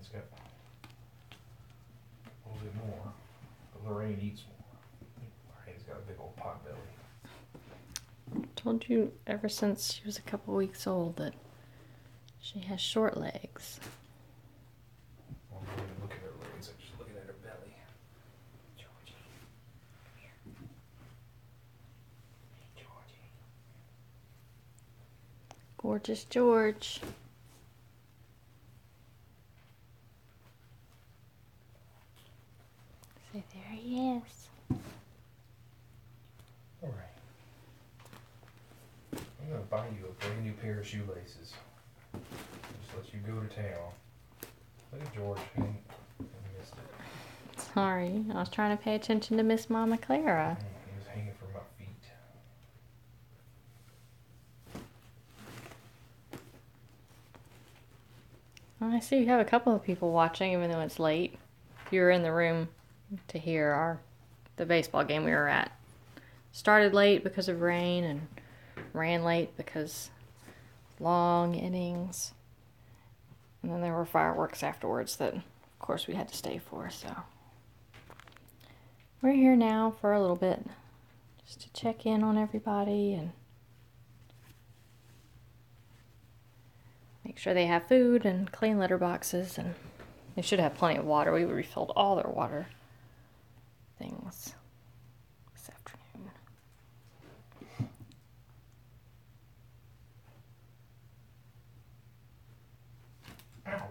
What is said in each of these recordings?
Lorraine's got a little bit more. But Lorraine eats more. Lorraine's got a big old pot belly. I told you ever since she was a couple weeks old that she has short legs. I'm not even looking at her legs, I'm just looking at her belly. Georgie. Here. Hey, Georgie. Gorgeous George. Say, there he is. Alright. I'm gonna buy you a brand new pair of shoelaces. Just let you go to town. Look at George. He missed it. Sorry, I was trying to pay attention to Miss Mama Clara. He was hanging from my feet. I see you have a couple of people watching, even though it's late. You were in the room to hear the baseball game we were at. Started late because of rain and ran late because long innings. And then there were fireworks afterwards that, of course, we had to stay for, so. We're here now for a little bit, just to check in on everybody and make sure they have food and clean litter boxes, and they should have plenty of water. We refilled all their water things this afternoon. Ow,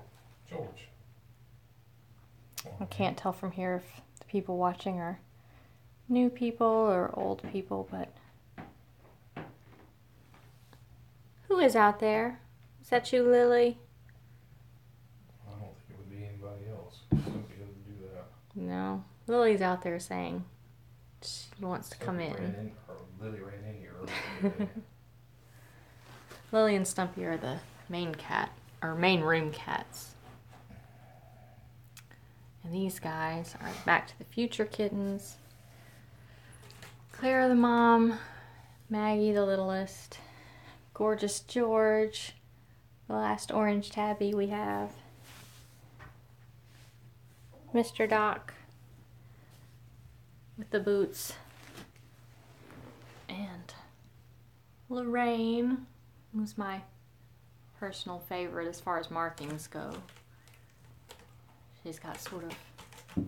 George. I can't tell from here if the people watching are new people or old people, but who is out there? Is that you, Lily? I don't think it would be anybody else. Somebody doesn't do that. No. Lily's out there saying she wants to come in. Lily ran in here earlier today. Lily and Stumpy are the main cat, or main room cats. And these guys are Back to the Future kittens. Clara the mom, Maggie the littlest, Gorgeous George, the last orange tabby we have, Mr. Doc with the boots, and Lorraine, who's my personal favorite as far as markings go. She's got sort of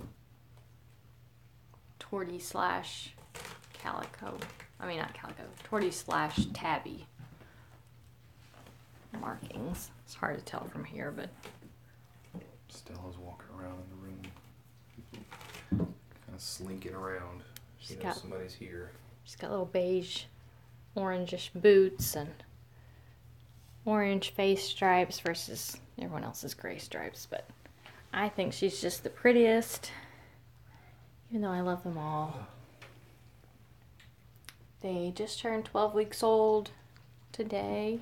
tortie slash calico. I mean, not calico. Tortie slash tabby markings. It's hard to tell from here, but Stella's walking around in the room. Kind of slinking around. She knows somebody's here. She's got little beige, orangish boots and orange face stripes versus everyone else's gray stripes, but I think she's just the prettiest, even though I love them all. They just turned 12 weeks old today.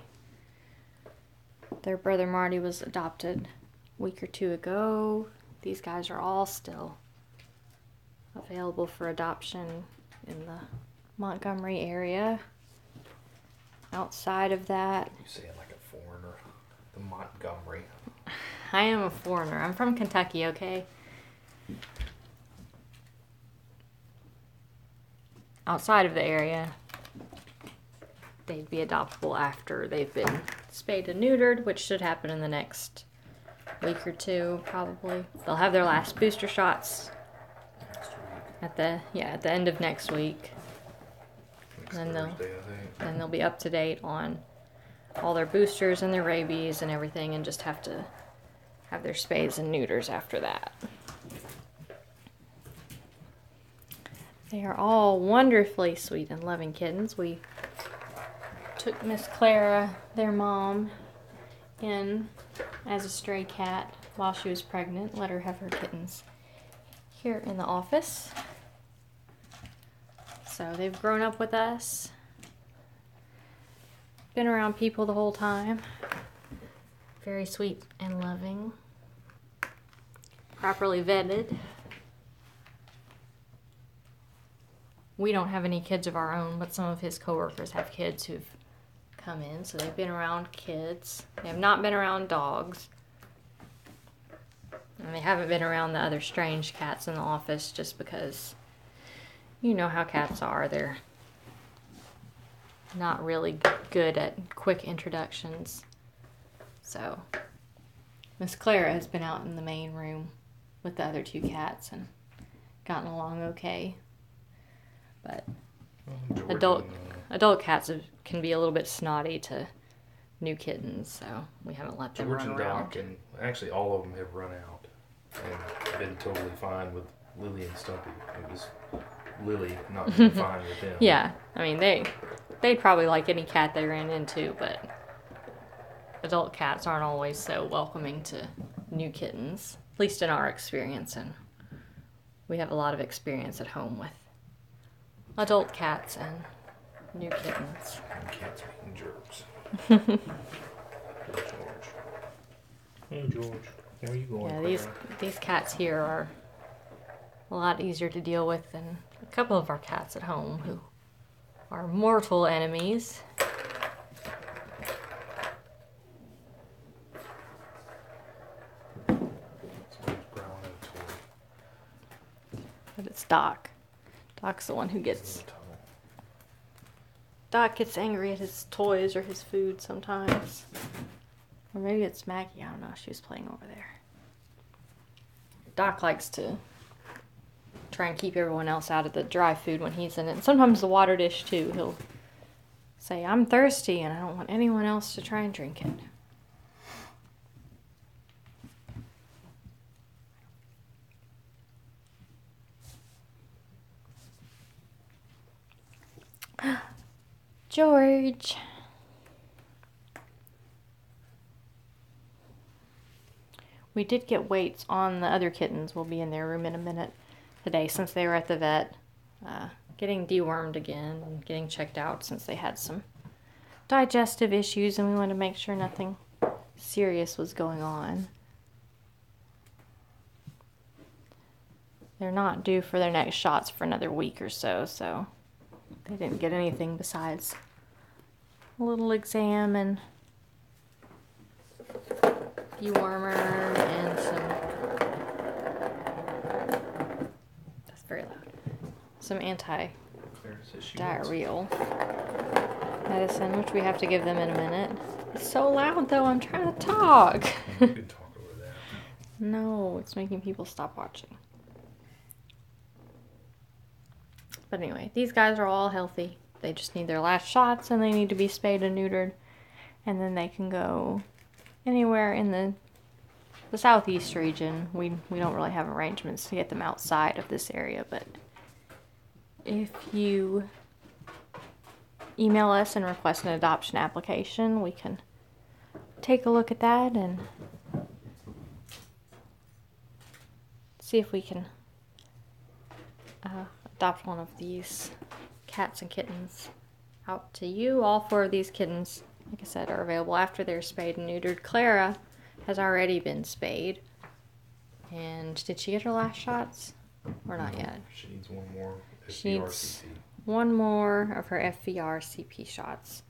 Their brother Marty was adopted a week or two ago. These guys are all still available for adoption in the Montgomery area. Outside of that, You say it like a foreigner. The Montgomery. I am a foreigner. I'm from Kentucky, okay? Outside of the area, they'd be adoptable after they've been spayed and neutered, which should happen in the next week or two, probably. They'll have their last booster shots Next week. at the end of next week. Next Then Thursday, I think. Then they'll be up to date on all their boosters and their rabies and everything, and just have to have their spays and neuters after that. They are all wonderfully sweet and loving kittens. We took Miss Clara, their mom, in as a stray cat while she was pregnant. Let her have her kittens here in the office. So they've grown up with us. Been around people the whole time. Very sweet and loving. Properly vetted. We don't have any kids of our own, but some of his coworkers have kids who've come in, so they've been around kids. They have not been around dogs. And they haven't been around the other strange cats in the office just because you know how cats are. They're not really good at quick introductions. So Miss Clara has been out in the main room with the other two cats and gotten along okay. But adult cats can be a little bit snotty to new kittens, so we haven't let them George run and around. Doc, and actually all of them have run out and been totally fine with Lily and Stumpy. It was Lily not being fine with them. Yeah, I mean they'd probably like any cat they ran into, but adult cats aren't always so welcoming to new kittens, at least in our experience, and we have a lot of experience at home with adult cats and new kittens. And cats being jerks. George. Hey George, where are you going? Yeah, these cats here are a lot easier to deal with than a couple of our cats at home who are mortal enemies. But it's Doc. Doc's the one who gets... Doc gets angry at his toys or his food sometimes. Or maybe it's Maggie, I don't know, she was playing over there. Doc likes to try and keep everyone else out of the dry food when he's in it. And sometimes the water dish too. He'll say, I'm thirsty and I don't want anyone else to try and drink it. George. We did get weights on the other kittens. We'll be in their room in a minute today since they were at the vet. Getting dewormed again and getting checked out since they had some digestive issues and we wanted to make sure nothing serious was going on. They're not due for their next shots for another week or so, so they didn't get anything besides a little exam and dewormer and some, that's very loud, some anti-diarrheal medicine, which we have to give them in a minute. It's so loud though, I'm trying to talk. You can talk over that. No, it's making people stop watching. But anyway, these guys are all healthy. They just need their last shots and they need to be spayed and neutered. And then they can go anywhere in the southeast region. We don't really have arrangements to get them outside of this area, but if you email us and request an adoption application, we can take a look at that and see if we can adopt one of these cats and kittens out to you. All 4 of these kittens, like I said, are available after they're spayed and neutered. Clara has already been spayed. And did she get her last shots? Or not yet? She needs one more She SVR needs CP. one more of her FVR CP shots.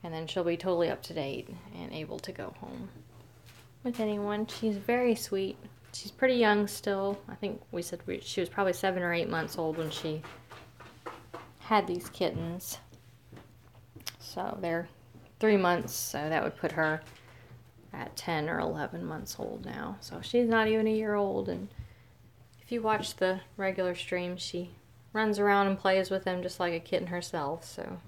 And then she'll be totally up to date and able to go home with anyone. She's very sweet. She's pretty young still. I think we said she was probably 7 or 8 months old when she had these kittens. So they're 3 months, so that would put her at 10 or 11 months old now. So she's not even a year old, and if you watch the regular stream, she runs around and plays with them just like a kitten herself, so.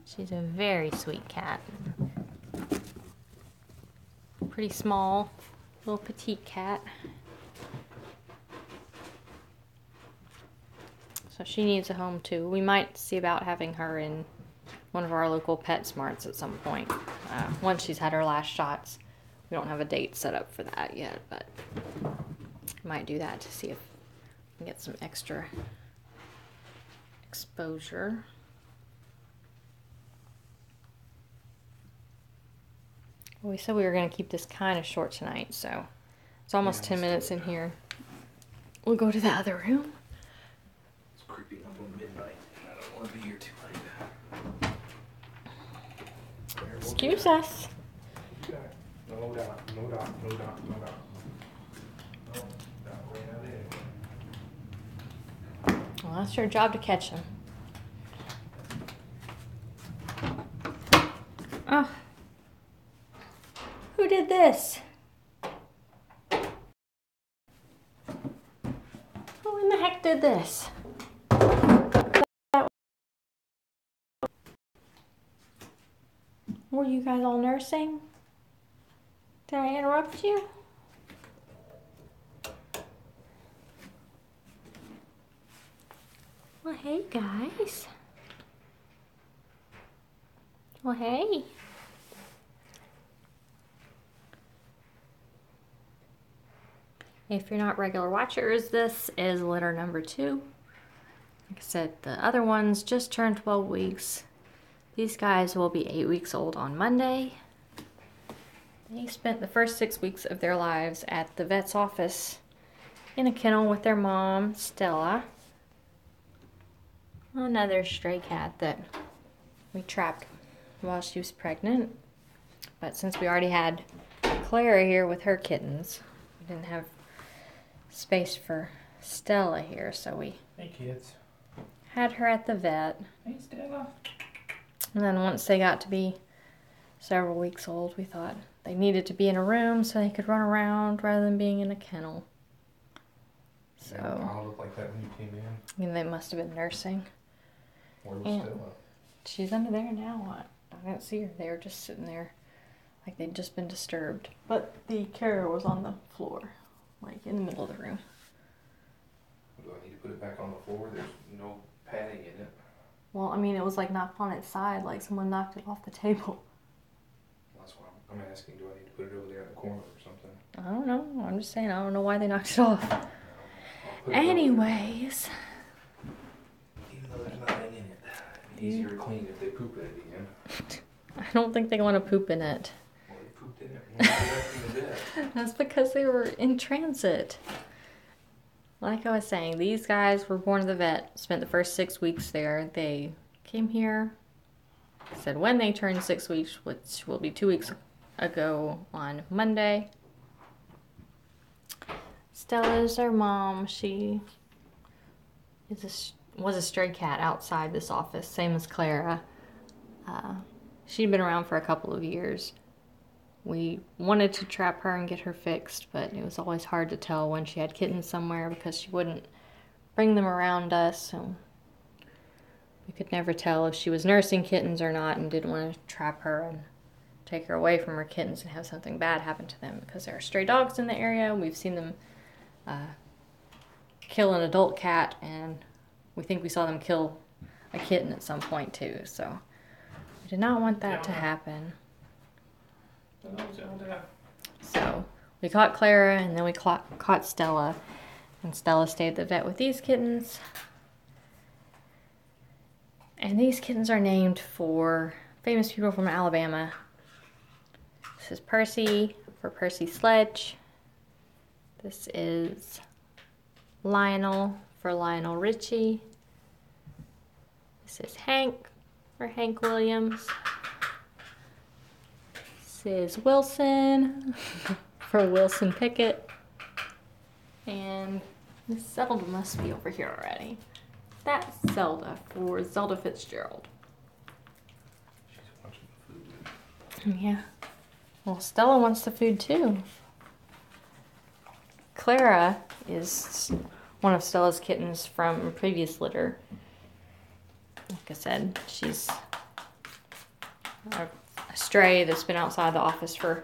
She's a very sweet cat. Pretty small, little petite cat. So she needs a home too. We might see about having her in one of our local PetSmarts at some point. Once she's had her last shots. We don't have a date set up for that yet, but might do that to see if we can get some extra exposure. Well, we said we were going to keep this kind of short tonight, so it's almost 10 minutes in here. We'll go to the other room. It's creeping up on midnight, and I don't want to be here too late. Excuse us. No dot, no dot, no dot, no dot. No, dot ran out anyway. Well, that's your job to catch them. Oh. Who did this? Who in the heck did this? Were you guys all nursing? Did I interrupt you? Well, hey guys. Well, hey. If you're not regular watchers, this is litter number 2. Like I said, the other ones just turned 12 weeks. These guys will be 8 weeks old on Monday. They spent the first 6 weeks of their lives at the vet's office in a kennel with their mom, Stella. Another stray cat that we trapped while she was pregnant. But since we already had Clara here with her kittens, we didn't have space for Stella here, so we Hey kids. had her at the vet. Hey Stella. And then once they got to be several weeks old, we thought they needed to be in a room so they could run around rather than being in a kennel. So, I'll look like that when you came in. I mean, they must have been nursing. Where was And Stella? she's under there now. I didn't see her. They were just sitting there like they'd just been disturbed. But the carrier was on the floor, like in the middle of the room. Do I need to put it back on the floor? There's no padding in it. Well, I mean, it was like knocked on its side, like someone knocked it off the table. That's why I'm asking, do I need to put it over there in the corner or something? I don't know. I'm just saying, I don't know why they knocked it off. I'll put it over there. Anyways. Even though there's nothing in it. It'd be easier to clean if they poop in it again. I don't think they want to poop in it. Well, they pooped in it. When they got back from the vet. That's because they were in transit. Like I was saying, these guys were born at the vet, spent the first 6 weeks there. They came here, said when they turned 6 weeks, which will be 2 weeks ago on Monday. Stella's their mom. She was a stray cat outside this office, same as Clara. She'd been around for a couple of years. We wanted to trap her and get her fixed, but it was always hard to tell when she had kittens somewhere because she wouldn't bring them around us, so we could never tell if she was nursing kittens or not, and didn't want to trap her and take her away from her kittens and have something bad happen to them because there are stray dogs in the area. We've seen them kill an adult cat, and we think we saw them kill a kitten at some point too, so we did not want that to happen. So we caught Clara, and then we caught Stella, and Stella stayed at the vet with these kittens. And these kittens are named for famous people from Alabama. This is Percy, for Percy Sledge. This is Lionel, for Lionel Richie. This is Hank, for Hank Williams. This is Wilson, for Wilson Pickett. And Miss Zelda must be over here already. That's Zelda, for Zelda Fitzgerald. She's watching the food. Yeah. Well, Stella wants the food too. Clara is one of Stella's kittens from a previous litter. Like I said, she's a stray that's been outside the office for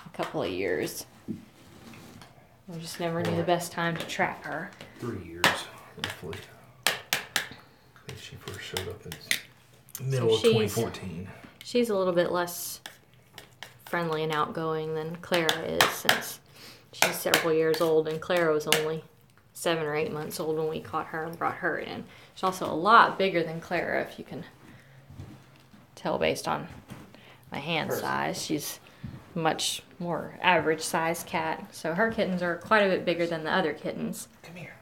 a couple of years. We just never knew the best time to trap her. 3 years, roughly. I think she first showed up in middle of 2014. She's a little bit less friendly and outgoing than Clara is, since she's several years old, and Clara was only 7 or 8 months old when we caught her and brought her in. She's also a lot bigger than Clara, if you can tell based on my hand size. She's a much more average sized cat, so her kittens are quite a bit bigger than the other kittens. Come here.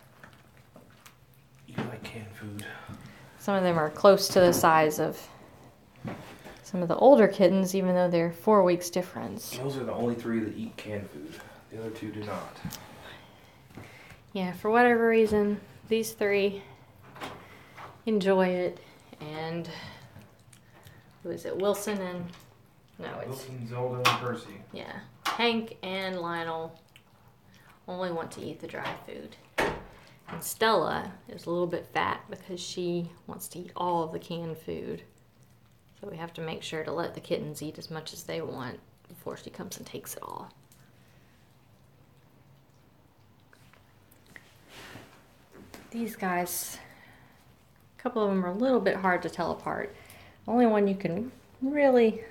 You like canned food. Some of them are close to the size of some of the older kittens, even though they're 4 weeks difference. Those are the only 3 that eat canned food. The other 2 do not. Yeah, for whatever reason, these 3 enjoy it. And who is it? Wilson and... No, it's... Wilson, Zelda, and Percy. Yeah. Hank and Lionel only want to eat the dry food. And Stella is a little bit fat because she wants to eat all of the canned food. So we have to make sure to let the kittens eat as much as they want before she comes and takes it all. These guys, a couple of them are a little bit hard to tell apart. The only one you can really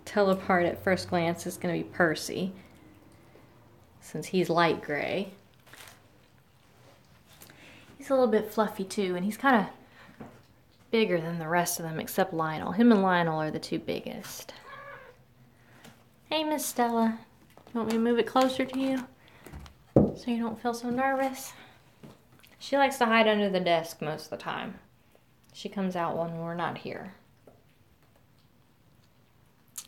tell apart at first glance is going to be Percy, since he's light gray. He's a little bit fluffy too, and he's kind of bigger than the rest of them except Lionel. Him and Lionel are the 2 biggest. Hey, Miss Stella. You want me to move it closer to you so you don't feel so nervous? She likes to hide under the desk most of the time. She comes out when we're not here.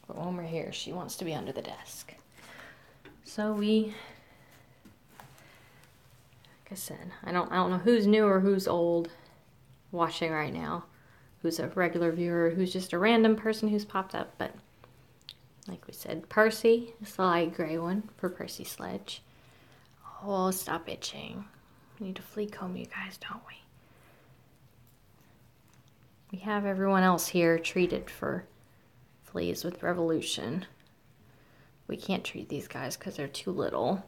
But when we're here, she wants to be under the desk. So we, like I said, I don't know who's new or who's old watching right now. Who's a regular viewer, who's just a random person who's popped up. But like we said, Percy is the light gray one for Percy Sledge. Oh, stop itching. We need to flea comb you guys, don't we? We have everyone else here treated for fleas with Revolution. We can't treat these guys because they're too little.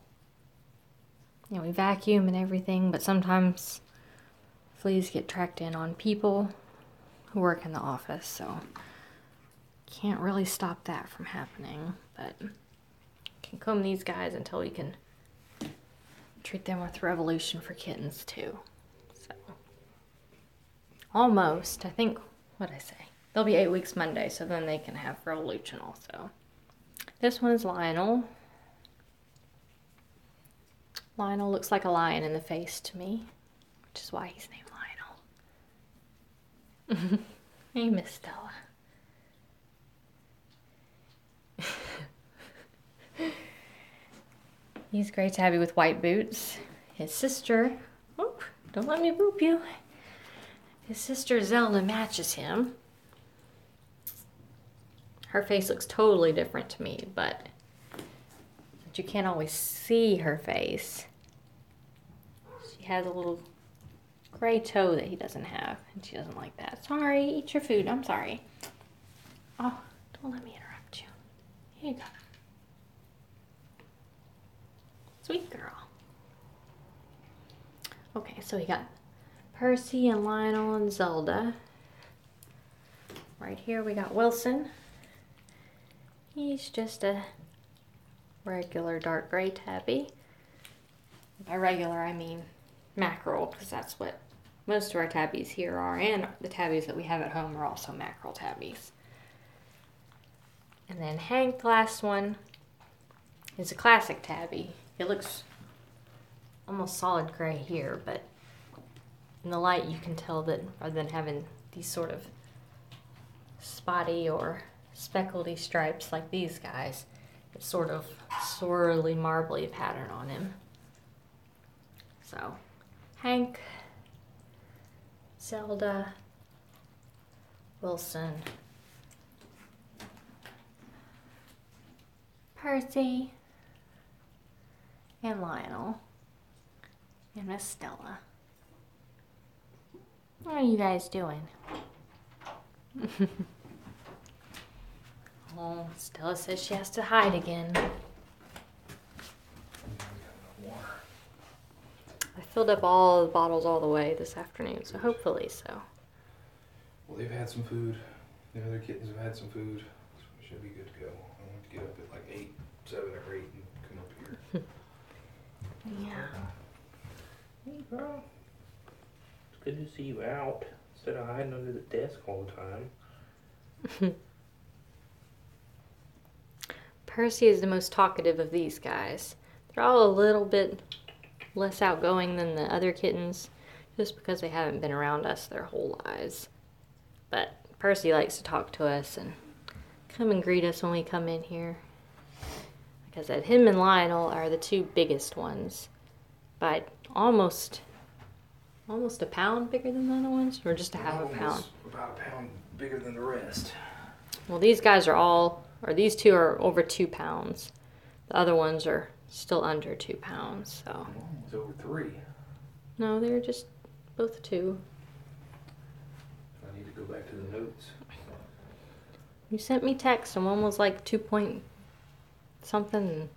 You know, we vacuum and everything, but sometimes fleas get tracked in on people who work in the office, so can't really stop that from happening. But can comb these guys until we can treat them with Revolution for kittens too. So almost, I think, what'd I say? They'll be 8 weeks Monday, so then they can have Revolution also. This one is Lionel. Lionel looks like a lion in the face to me, which is why he's named Lionel. Hey, Miss Stella. He's gray tabby with white boots. His sister, oh, don't let me boop you. His sister Zelda matches him. Her face looks totally different to me, but you can't always see her face. She has a little gray toe that he doesn't have, and she doesn't like that. Sorry, eat your food. I'm sorry. Oh, don't let me interrupt you. Here you go. Sweet girl. Okay, so we got Percy and Lionel and Zelda. Right here we got Wilson. He's just a regular dark gray tabby. By regular, I mean mackerel, because that's what most of our tabbies here are, and the tabbies that we have at home are also mackerel tabbies. And then Hank, the last one, is a classic tabby. It looks almost solid gray here, but in the light you can tell that rather than having these sort of spotty or speckledy stripes like these guys, it's sort of swirly, marbly pattern on him. So, Hank, Zelda, Wilson, Percy, and Lionel, and Miss Stella. What are you guys doing? Oh, Stella says she has to hide again. I filled up all the bottles all the way this afternoon, so hopefully so. Well, they've had some food. The other kittens have had some food. So we should be good to go. I want to get up at like 7 or 8 and come up here. Yeah. Hey, bro. It's good to see you out instead of hiding under the desk all the time. Percy is the most talkative of these guys. They're all a little bit less outgoing than the other kittens, just because they haven't been around us their whole lives. But Percy likes to talk to us and come and greet us when we come in here. Like I said, him and Lionel are the two biggest ones, but almost a pound bigger than the other ones, or just a half a pound? About a pound bigger than the rest. Well, these guys these two are over 2 pounds. The other ones are still under 2 pounds, so. Oh, it's over 3. No, they're just both 2. I need to go back to the notes. You sent me text, and one was like 2 point something, and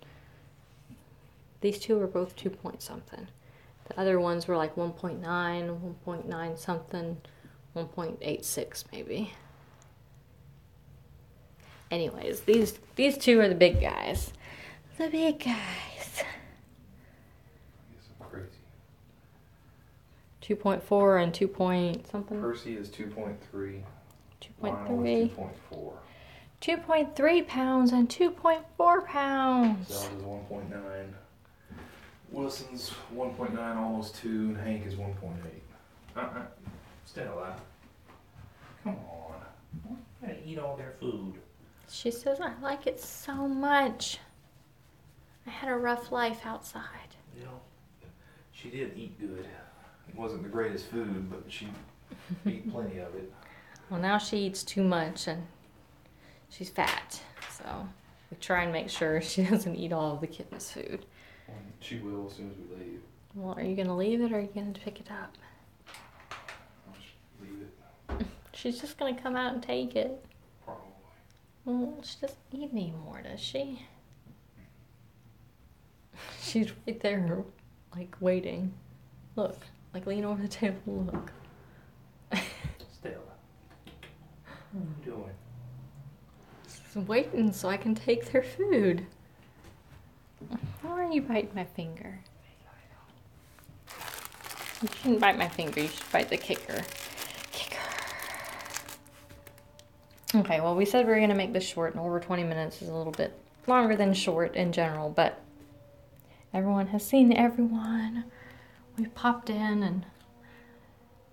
these two were both 2 point something. The other ones were like 1.9, 1.9 something, 1.86 maybe. Anyways, these two are the big guys. The big guys. Yes, I'm crazy. 2.4 and 2 point something. Percy is 2.3. 2.3. 2.4. 2.3 pounds and 2.4 pounds. Zelda's 1.9. Wilson's 1.9, almost 2, and Hank is 1.8. Stella. Come on. You gotta eat all their food. She says, I like it so much. I had a rough life outside. You know, she did eat good. It wasn't the greatest food, but she ate plenty of it. Well, now she eats too much and she's fat. So we try and make sure she doesn't eat all of the kittens' food. She will as soon as we leave. Well, are you going to leave it or are you going to pick it up? I'll just leave it. She's just going to come out and take it. Probably. Well, she doesn't eat anymore, does she? She's right there, like, waiting. Look, like, lean over the table, look. Stella. What are you doing? She's waiting so I can take their food. Why are you biting my finger? You shouldn't bite my finger, you should bite the kicker. Okay, well, we said we were going to make this short, and over 20 minutes is a little bit longer than short in general, but everyone has seen everyone. We popped in and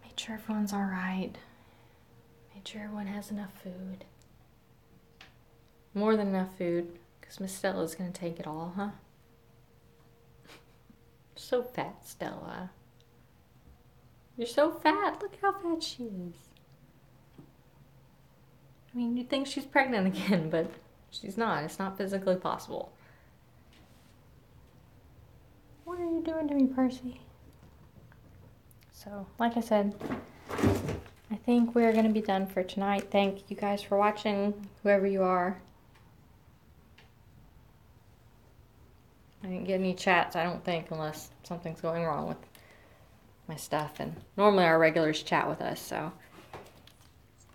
made sure everyone's all right. Made sure everyone has enough food. More than enough food, because Miss Stella's going to take it all, huh? So fat, Stella. You're so fat. Look how fat she is. I mean, you'd think she's pregnant again, but she's not. It's not physically possible. What are you doing to me, Percy? So, like I said, I think we're going to be done for tonight. Thank you guys for watching, whoever you are. I didn't get any chats, I don't think, unless something's going wrong with my stuff. And normally our regulars chat with us, so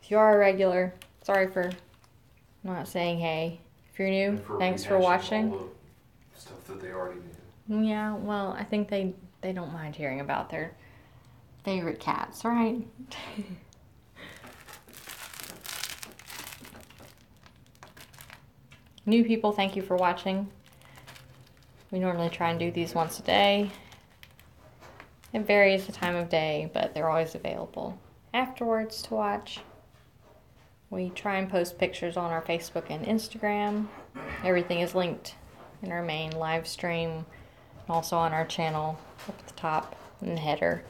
if you are a regular, sorry for not saying hey. If you're new, thanks for watching. All the stuff that they already knew. Yeah, well, I think they don't mind hearing about their favorite cats, right? New people, thank you for watching. We normally try and do these once a day. It varies the time of day, but they're always available afterwards to watch. We try and post pictures on our Facebook and Instagram. Everything is linked in our main live stream, and also on our channel up at the top in the header.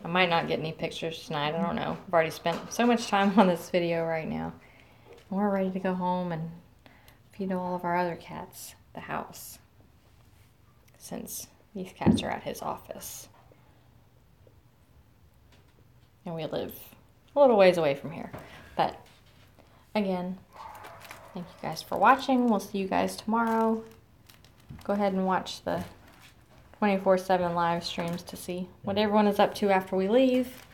I might not get any pictures tonight, I don't know. I've already spent so much time on this video right now. We're ready to go home and feed all of our other cats at the house, since these cats are at his office. And we live a little ways away from here. But again, thank you guys for watching. We'll see you guys tomorrow. Go ahead and watch the 24/7 live streams to see what everyone is up to after we leave,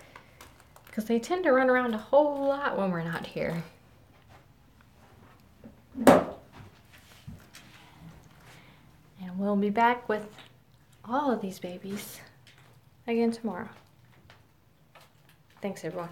because they tend to run around a whole lot when we're not here. And we'll be back with all of these babies again tomorrow. Thanks, everyone.